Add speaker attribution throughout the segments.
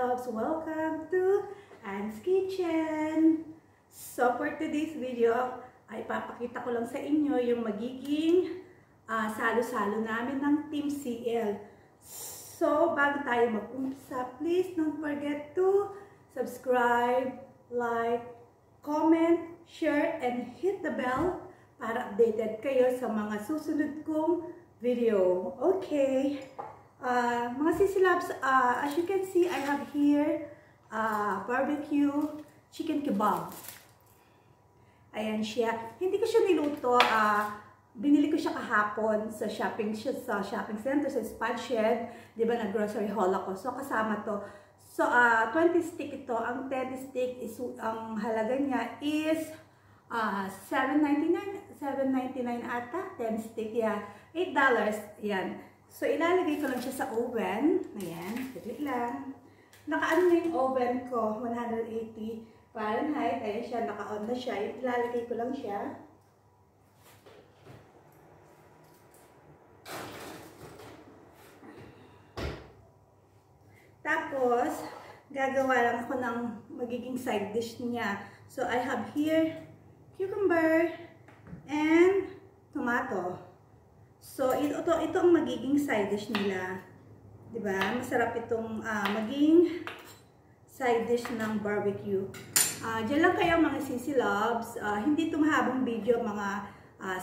Speaker 1: loves, welcome to Anne's Kitchen. So for today's video ay papakita ko lang sa inyo yung magiging salo-salo namin ng Team CL. So bago tayo mag-umpisa, please don't forget to subscribe, like, comment, share, and hit the bell para updated kayo sa mga susunod kong video. Okay. Mga sisilabs, as you can see, I have here barbecue chicken kebab. Ayan siya. Hindi ko siya niluto. Binili ko siya kahapon sa shopping center, sa Spadhed. Diba, nag-grocery haul ako. So, kasama to. So, 20 stick ito. Ang 10 stick, ang halaga niya is $7.99 ata. 10 stick, yeah. $8. Yan. So, ilalagay ko lang siya sa oven. Ayan, saglit lang. Naka-ano na yung oven ko, 180 Fahrenheit. Ayan siya, naka-on na siya. Ilalagay ko lang siya. Tapos, gagawa lang ako ng magiging side dish niya. So, I have here cucumber and tomato. So, ito ang magiging side dish nila. Diba? Masarap itong maging side dish ng barbecue. Diyan lang kayo mga sisilabs. Hindi ito mahabang video, mga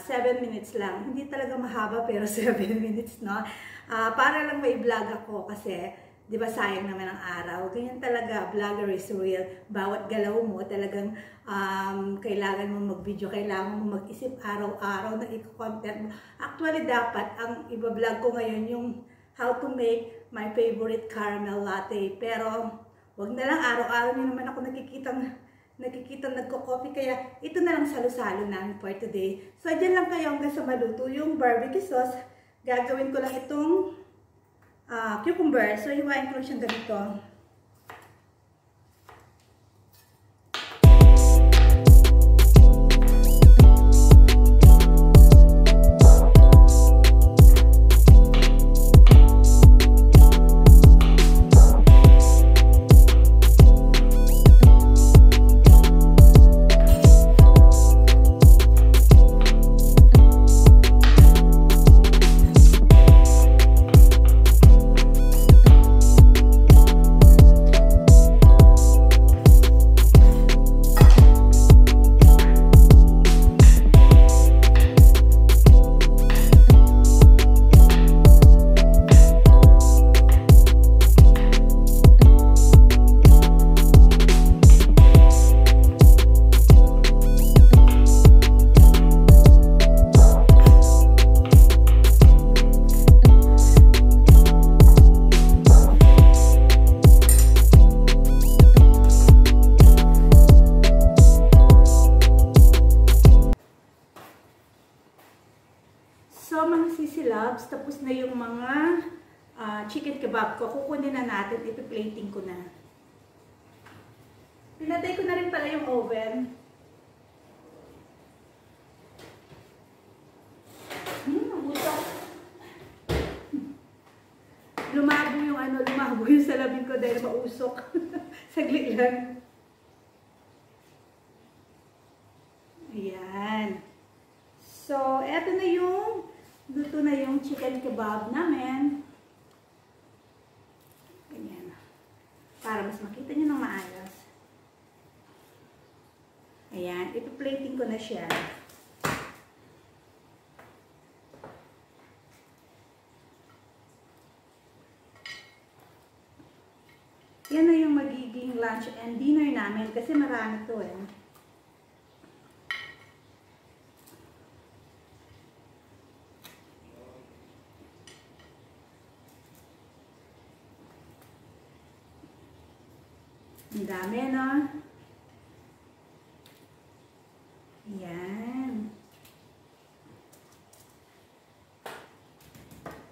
Speaker 1: 7 minutes lang. Hindi talaga mahaba pero 7 minutes, no? Para lang may vlog ako kasi, di ba, sayang naman ang araw. Ganyan talaga, vlogger is real. Bawat galaw mo, talagang kailangan mo mag-video, kailangan mo mag-isip araw-araw na i-content mo. Actually, dapat, ang iba-vlog ko ngayon yung how to make my favorite caramel latte. Pero, wag na lang, araw-araw nyo naman ako nakikitang nagko-coffee. Kaya, ito na lang salo-salo namin for today. So, dyan lang kayo hanggang sa maluto yung barbecue sauce. Gagawin ko lang itong cucumber. So, hiwain ko lang siyang ganito. So, mga sisilabs, tapos na yung mga chicken kebab ko. Kukunin na natin, ipi-plating ko na. Pinatay ko na rin pala yung oven. Nabutok. Lumabo yung salamin ko dahil mausok. Saglit lang. Ayan. So, eto na yung luto na yung chicken kebab namin. Ganyan. Para mas makita nyo ng maayos. Ayan. Ipi-plating ko na siya. Yan na yung magiging lunch and dinner namin kasi marami to eh. Ang dami, no? Ayan.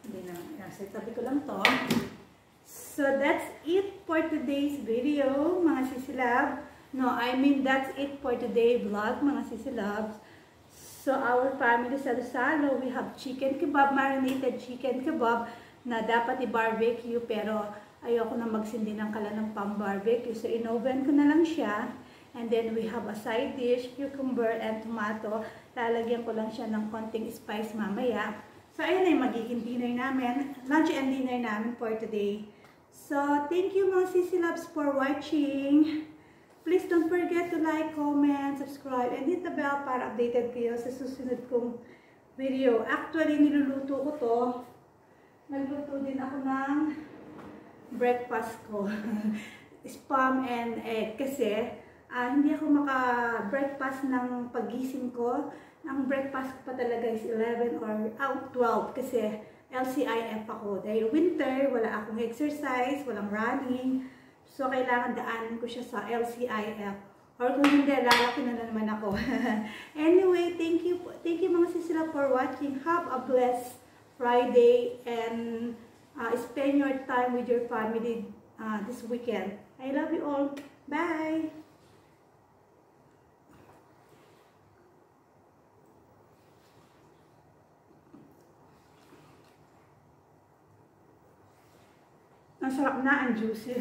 Speaker 1: Hindi na. Kasi tabi ko lang to. So, that's it for today's video, mga sisilab. No, I mean, that's it for today's vlog, mga sisilabs. So, our family salo-salo, we have chicken kebab, marinated chicken kebab, na dapat i-barbecue, pero ayoko na magsindi ng kala ng pang-barbecue. So, in-oven ko na lang siya. And then, we have a side dish, cucumber and tomato. Lalagyan ko lang siya ng konting spice mamaya. So, ayun na yung magiging dinner namin. Lunch and dinner namin for today. So, thank you mga Sisi Loves for watching. Please don't forget to like, comment, subscribe, and hit the bell para updated kayo sa susunod kong video. Actually, niluluto ko to. Nagluto din ako ng breakfast ko. Spam and egg. Kasi, hindi ako maka-breakfast ng pagising ko. Ang breakfast ko pa talaga is 11 or 12 kasi LCIF ako. Dahil winter, wala akong exercise, walang running. So, kailangan daanin ko siya sa LCIF. Or kung hindi, lalaki na naman ako. Anyway, thank you mga sisila for watching. Have a blessed Friday and spend your time with your family this weekend. I love you all. Bye! Ang sarap na, ang juicy.